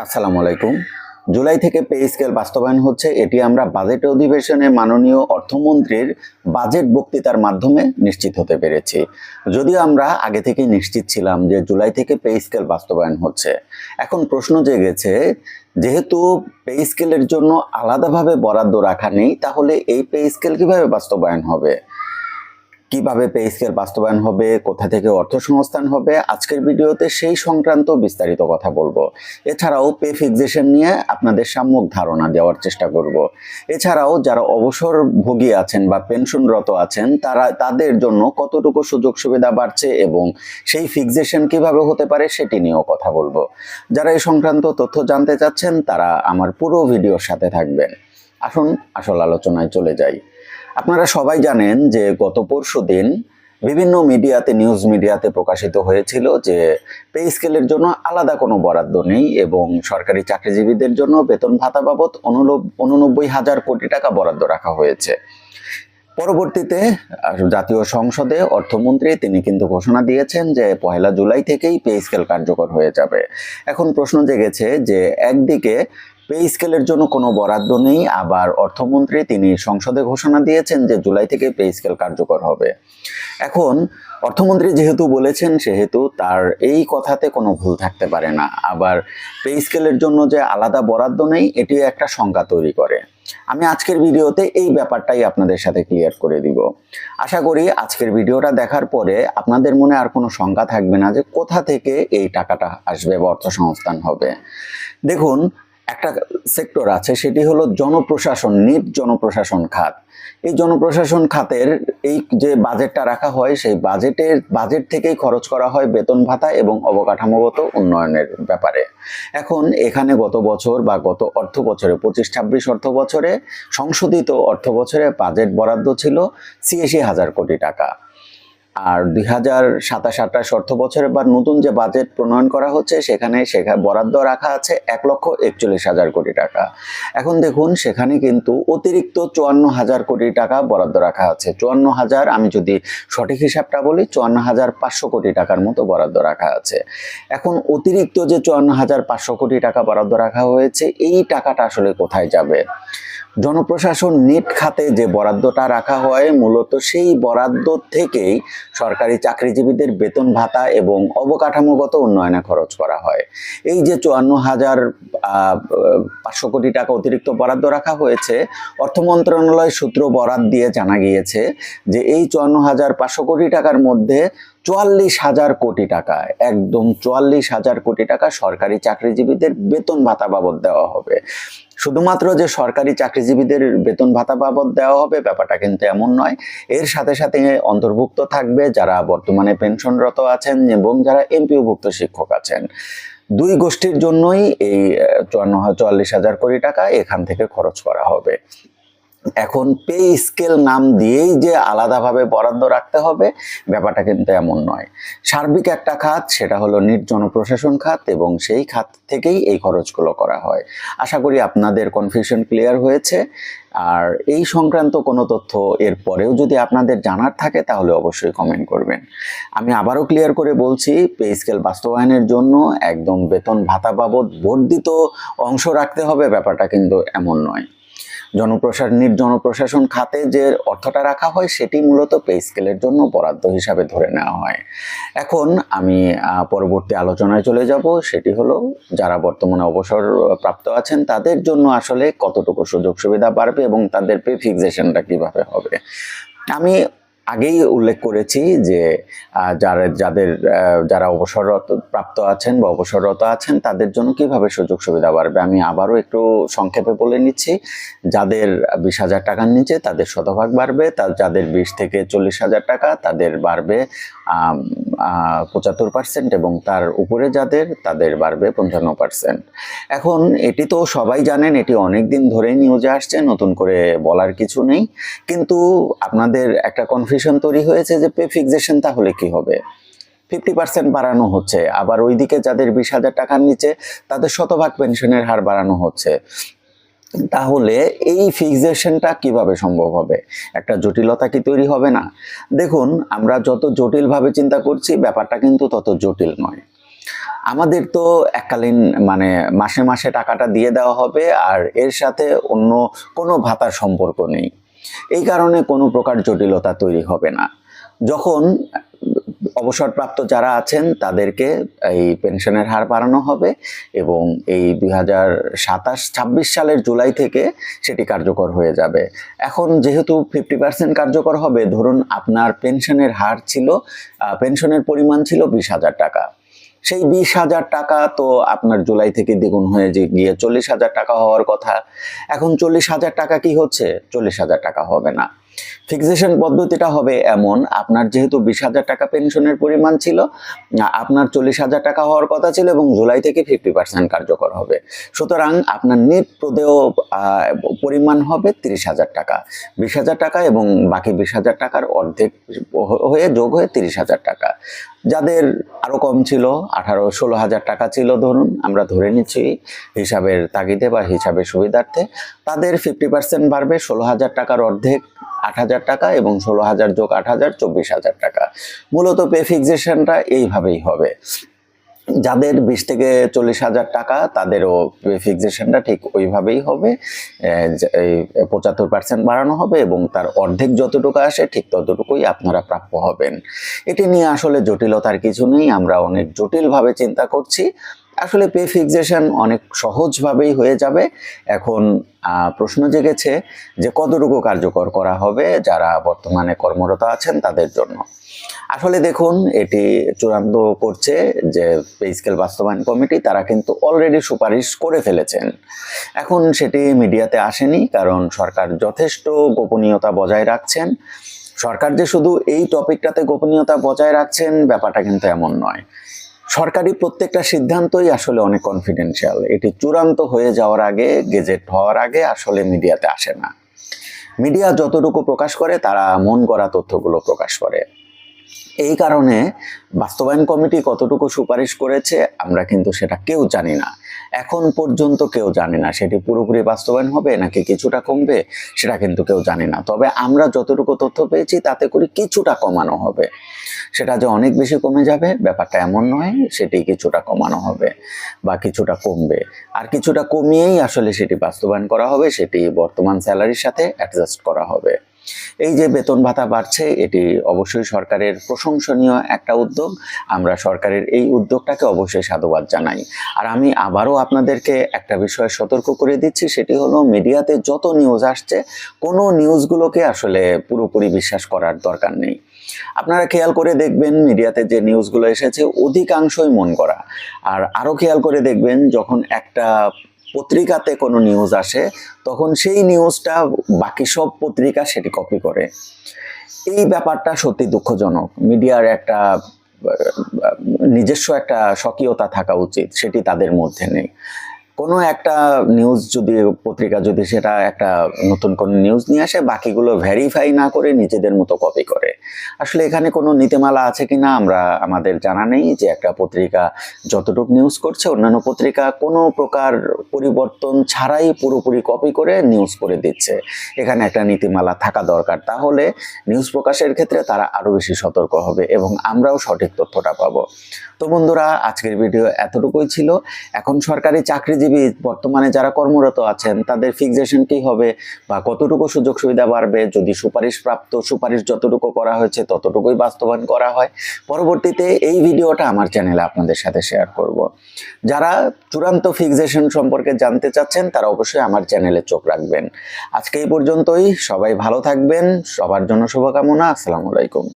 আসসালামু আলাইকুম। জুলাই থেকে পে স্কেল বাস্তবায়ন হচ্ছে, এটি আমরা বাজেট অধিবেশনে মাননীয় অর্থমন্ত্রীর বাজেট বক্তৃতার মাধ্যমে নিশ্চিত হতে পেরেছি। যদিও আমরা আগে থেকেই নিশ্চিত ছিলাম যে জুলাই থেকে পে স্কেল বাস্তবায়ন হচ্ছে। এখন প্রশ্ন জেগেছে, যেহেতু পে স্কেলের জন্য আলাদাভাবে বরাদ্দ রাখা নেই, তাহলে এই পে স্কেল কিভাবে বাস্তবায়ন হবে? কিভাবে পে স্কেল বাস্তবায়ন হবে, কোথা থেকে অর্থ সংস্থান হবে, আজকের ভিডিওতে সেই সংক্রান্ত বিস্তারিত কথা বলবো। এছাড়াও পে ফিক্সেশন নিয়ে আপনাদের সম্যক ধারণা দেওয়ার চেষ্টা করব। এছাড়াও যারা অবসরভোগী আছেন বা পেনশনরত আছেন, তাদের জন্য কতটুকু সুযোগ সুবিধা বাড়ছে এবং সেই ফিক্সেশন কিভাবে হতে পারে সেটি নিয়েও কথা বলবো। যারা এই সংক্রান্ত তথ্য জানতে চাচ্ছেন তারা আমার পুরো ভিডিওর সাথে থাকবেন। আসুন আসল আলোচনায় চলে যাই। আপনারা সবাই জানেন যে গত পরশুদিন বিভিন্ন মিডিয়াতে, নিউজ মিডিয়াতে প্রকাশিত হয়েছিল যে পে স্কেলের জন্য আলাদা কোনো বরাদ্দ নেই এবং সরকারি চাকরিজীবীদের জন্য বেতন ভাতা বাবদ 89,000 কোটি টাকা বরাদ্দ রাখা হয়েছে। পরবর্তীতে জাতীয় সংসদে অর্থমন্ত্রী তিনি কিন্তু ঘোষণা দিয়েছেন যে 1 জুলাই থেকেই পে স্কেল কার্যকর হয়ে যাবে। এখন প্রশ্ন জেগেছে যে একদিকে পে স্কেলের জন্য কোনো বরাদ্দ নেই, আবার অর্থমন্ত্রী তিনি সংসদে ঘোষণা দিয়েছেন যে জুলাই থেকে পে স্কেল কার্যকর হবে। এখন অর্থমন্ত্রী যেহেতু বলেছেন সেহেতু তার এই কথাতে কোনো ভুল থাকতে পারে না। আবার পে স্কেলের জন্য যে আলাদা বরাদ্দ নেই এটি একটা শঙ্কা তৈরি করে। আমি আজকের ভিডিওতে এই ব্যাপারটাই আপনাদের সাথে ক্লিয়ার করে দিব। আশা করি আজকের ভিডিওটা দেখার পরে আপনাদের মনে আর কোনো শঙ্কা থাকবে না যে কোথা থেকে এই টাকাটা আসবে বা অর্থ সংস্থান হবে। দেখুন, একটা সেক্টর আছে, সেটি হলো জনপ্রশাসন, জনপ্রশাসন খাত। এই জনপ্রশাসন খাতের এই যে বাজেটটা রাখা হয়, সেই বাজেট থেকেই খরচ করা হয় বেতন ভাতা এবং অবকাঠামোগত উন্নয়নের ব্যাপারে। এখন এখানে গত বছর বা গত অর্থ বছরে 25-26 অর্থ বছরে সংশোধিত অর্থ বছরে বাজেট বরাদ্দ ছিল 86,000 কোটি টাকা। আর 2027-28 অর্থ বছরে বা নতুন যে বাজেট প্রণয়ন করা হচ্ছে সেখানে বরাদ্দ রাখা আছে 1,41,000 কোটি টাকা। এখন দেখুন, সেখানে কিন্তু অতিরিক্ত 54,000 কোটি টাকা বরাদ্দ রাখা আছে। 54,000, আমি যদি সঠিক হিসাবটা বলি, 54,500 কোটি টাকার মতো বরাদ্দ রাখা আছে। এখন অতিরিক্ত যে 54,500 কোটি টাকা বরাদ্দ রাখা হয়েছে, এই টাকাটা আসলে কোথায় যাবে? জনপ্রশাসন খাতে যে বরাদ্দটা রাখা হয়, মূলত সেই বরাদ্দ থেকেই সরকারি চাকরিজীবীদের বেতন ভাতা এবং অবকাঠামোগত উন্নয়নে খরচ করা হয়। এই যে 54,500 কোটি টাকা অতিরিক্ত বরাদ্দ রাখা হয়েছে, অর্থ মন্ত্রণালয় সূত্র বরাত দিয়ে জানা গিয়েছে যে এই 54,500 কোটি টাকার মধ্যে 44,000 কোটি টাকা, একদম 44,000 কোটি টাকা সরকারি চাকরিজীবীদের বেতন ভাতা বাবদ দেওয়া হবে। শুধুমাত্র যে সরকারি চাকরিজীবীদের বেতন ভাতা বাবদ দেওয়া হবে ব্যাপারটা কিন্তু এমন নয়। এর সাথে সাথে অন্তর্ভুক্ত থাকবে যারা বর্তমানে পেনশনরত আছেন এবং যারা এমপিওভুক্ত শিক্ষক আছেন। দুই গোষ্ঠীর জন্যই এই 44,000 কোটি টাকা এখান থেকে খরচ করা হবে। এখন পে স্কেল নাম দিয়েই যে আলাদাভাবে বরাদ্দ রাখতে হবে ব্যাপারটা কিন্তু এমন নয়। সার্বিক একটা খাত, সেটা হলো জনপ্রশাসন খাত, এবং সেই খাত থেকেই এই খরচগুলো করা হয়। আশা করি আপনাদের কনফিউশন ক্লিয়ার হয়েছে। আর এই সংক্রান্ত কোনো তথ্য এর পরেও যদি আপনাদের জানার থাকে তাহলে অবশ্যই কমেন্ট করবেন। আমি আবারও ক্লিয়ার করে বলছি, পে স্কেল বাস্তবায়নের জন্য একদম বেতন ভাতা বাবদ বর্ধিত অংশ রাখতে হবে ব্যাপারটা কিন্তু এমন নয়। জনপ্রশাসন খাতে যে অর্থটা রাখা হয় সেটি মূলত পে স্কেলের জন্য বরাদ্দ হিসাবে ধরে নেওয়া হয়। এখন আমি পরবর্তী আলোচনায় চলে যাব, সেটি হলো যারা বর্তমানে অবসর প্রাপ্ত আছেন তাদের জন্য আসলে কতটুকু সুযোগ সুবিধা বাড়বে এবং তাদের পে ফিক্সেশনটা কিভাবে হবে। আমি আগেই উল্লেখ করেছি যে যারা অবসররত প্রাপ্ত আছেন বা অবসররত আছেন তাদের জন্য কিভাবে সুযোগ সুবিধা বাড়বে। আমি আবারও একটু সংক্ষেপে বলে নিচ্ছি। যাদের 20,000 টাকার নিচে তাদের শতভাগ বাড়বে, যাদের 20 থেকে 40,000 টাকা তাদের বাড়বে 75%, এবং তার উপরে তাদের বাড়বে 55%। এখন এটি তো সবাই জানেন, এটি অনেক দিন ধরেই নিউজে আসছে, নতুন করে বলার কিছু নেই। কিন্তু আপনাদের একটা কনফিউশন তৈরি হয়েছে যে পে ফিক্সেশন তাহলে কি হবে। 50% বাড়ানো হচ্ছে, আবার ওইদিকে যাদের 20,000 টাকার নিচে তাদের শতভাগ পেনশনের হার বাড়ানো হচ্ছে। তাহলে এই ফিক্সেশনটা কিভাবে সম্ভব হবে? একটা জটিলতা কি তৈরি হবে না? দেখুন, আমরা যত জটিলভাবে চিন্তা করছি ব্যাপারটা কিন্তু তত জটিল নয়। আমাদের তো এককালীন মানে মাসে মাসে টাকাটা দিয়ে দেওয়া হবে, আর এর সাথে অন্য কোনো ভাতার সম্পর্ক নেই। এই কারণে কোনো প্রকার জটিলতা তৈরি হবে না। যখন অবসরপ্রাপ্ত যারা আছেন তাদেরকে এই পেনশনের হার বাড়ানো হবে এবং এই 2027-26 সালের জুলাই থেকে সেটি কার্যকর হয়ে যাবে। এখন যেহেতু 50% কার্যকর হবে, ধরুন আপনার পেনশনের হার ছিল, পেনশনের পরিমাণ ছিল 20,000 টাকা। সেই 20,000 টাকা তো আপনার জুলাই থেকে দ্বিগুণ হয়ে গিয়ে 40,000 টাকা হওয়ার কথা। এখন 40,000 টাকা কি হচ্ছে? 40,000 টাকা হবে না। ফিক্সেশন পদ্ধতিটা হবে এমন, আপনার যেহেতু 20,000 টাকা পেনশনের পরিমাণ ছিল, আপনার 40,000 টাকা হওয়ার কথা ছিল এবং জুলাই থেকে 50% কার্যকর হবে। সুতরাং আপনার নেট প্রদেয় পরিমাণ হবে 30,000 টাকা। 20,000 টাকা এবং বাকি 20,000 টাকার অর্ধেক হয়ে যোগ হয়ে 30,000 টাকা। যাদের আরও কম ছিল, 16,000 টাকা ছিল ধরুন, আমরা ধরে নিচ্ছি হিসাবের তাগিদে বা হিসাবের সুবিধার্থে, তাদের 50% বাড়বে 16,000 টাকার অর্ধেক 8,000 টাকা এবং 16,000 যোগ 8,000 24,000 টাকা। মূলত পে ফিক্সেশনটা এইভাবেই হবে। যাদের 20 থেকে 40,000 টাকা তাদেরও পে ফিক্সেশনটা ঠিক ওইভাবেই হবে। এই 75% বাড়ানো হবে এবং তার অর্ধেক যতটুকু আসে ঠিক ততটুকুই আপনারা প্রাপ্য হবেন। এটি নিয়ে আসলে জটিলতার কিছু নেই, আমরা অনেক জটিলভাবে চিন্তা করছি। আসলে পে ফিক্সেশন অনেক সহজভাবেই হয়ে যাবে। এখন প্রশ্ন জেগেছে যে কতটুকু কার্যকর করা হবে যারা বর্তমানে কর্মরত আছেন তাদের জন্য। আসলে দেখুন, এটি চূড়ান্ত করছে যে পে স্কেল বাস্তবায়ন কমিটি, তারা কিন্তু অলরেডি সুপারিশ করে ফেলেছেন। এখন সেটি মিডিয়াতে আসেনি কারণ সরকার যথেষ্ট গোপনীয়তা বজায় রাখছেন। সরকার যে শুধু এই টপিকটাতে গোপনীয়তা বজায় রাখছেন ব্যাপারটা কিন্তু এমন নয়। সরকারি প্রত্যেকটা সিদ্ধান্তই আসলে অনেক কনফিডেন্সিয়াল। এটি চূড়ান্ত হয়ে যাওয়ার আগে, গেজেট হওয়ার আগে আসলে মিডিয়াতে আসে না। মিডিয়া যতটুকু প্রকাশ করে তারা মন গড়া তথ্যগুলো প্রকাশ করে। এই কারণে বাস্তবায়ন কমিটি কতটুকু সুপারিশ করেছে আমরা কিন্তু সেটা কেউ জানি না। এখন পর্যন্ত কেউ জানে না সেটি পুরোপুরি বাস্তবায়ন হবে নাকি কিছুটা কমবে, সেটা কিন্তু কেউ জানে না। তবে আমরা যতটুকু তথ্য পেয়েছি তাতে করে কিছুটা কমানো হবে। সেটা যে অনেক বেশি কমে যাবে ব্যাপারটা এমন নয়, সেটি কিছুটা কমানো হবে বা কিছুটা কমবে। আর কিছুটা কমিয়েই আসলে সেটি বাস্তবায়ন করা হবে, সেটি বর্তমান স্যালারির সাথে অ্যাডজাস্ট করা হবে। এই যে বেতন ভাতা বাড়ছে, এটি অবশ্যই সরকারের প্রশংসনীয় একটা উদ্যোগ। আমরা সরকারের এই উদ্যোগটাকে অবশ্যই সাধুবাদ জানাই। আর আমি আবারও আপনাদেরকে একটা বিষয়ে সতর্ক করে দিচ্ছি, সেটি হলো মিডিয়াতে যত নিউজ আসছে, কোনো নিউজগুলোকে আসলে পুরোপুরি বিশ্বাস করার দরকার নেই। আপনারা খেয়াল করে দেখবেন মিডিয়াতে যে নিউজগুলো এসেছে অধিকাংশই মন গড়া। আর আরও খেয়াল করে দেখবেন যখন একটা পত্রিকাতে কোনো নিউজ আসে তখন সেই নিউজটা বাকি সব পত্রিকা সেটি কপি করে। এই ব্যাপারটা সত্যি দুঃখজনক। মিডিয়ার একটা নিজস্ব একটা স্বকীয়তা থাকা উচিত, সেটি তাদের মধ্যে নেই। কোনো একটা নিউজ যদি পত্রিকা যদি সেটা একটা নতুন কোনো নিউজ নিয়ে আসে, বাকিগুলো ভেরিফাই না করে নিজেদের মতো কপি করে। আসলে এখানে কোনো নীতিমালা আছে কিনা আমাদের জানা নেই যে একটা পত্রিকা যতটুকু নিউজ করছে অন্যান্য পত্রিকা কোনো প্রকার পরিবর্তন ছাড়াই পুরোপুরি কপি করে নিউজ করে দিচ্ছে। এখানে একটা নীতিমালা থাকা দরকার, তাহলে নিউজ প্রকাশের ক্ষেত্রে তারা আরও বেশি সতর্ক হবে এবং আমরাও সঠিক তথ্যটা পাবো। তো বন্ধুরা, আজকের ভিডিও এতটুকুই ছিল। এখন সরকারি চাকরিজীবী বর্তমানে যারা কর্মরত আছেন তাদের ফিক্সেশন কি হবে বা কতটুকু সুযোগ সুবিধা বাড়বে, যদি সুপারিশ যতটুকু করা হয়েছে ততটুকুই বাস্তবায়ন করা হয়, পরবর্তীতে এই ভিডিওটা আমার চ্যানেলে আপনাদের সাথে শেয়ার করব। যারা চূড়ান্ত ফিক্সেশন সম্পর্কে জানতে চাচ্ছেন তারা অবশ্যই আমার চ্যানেলে চোখ রাখবেন। আজকে এই পর্যন্তই, সবাই ভালো থাকবেন, সবার জন্য শুভকামনা। আসসালামু আলাইকুম।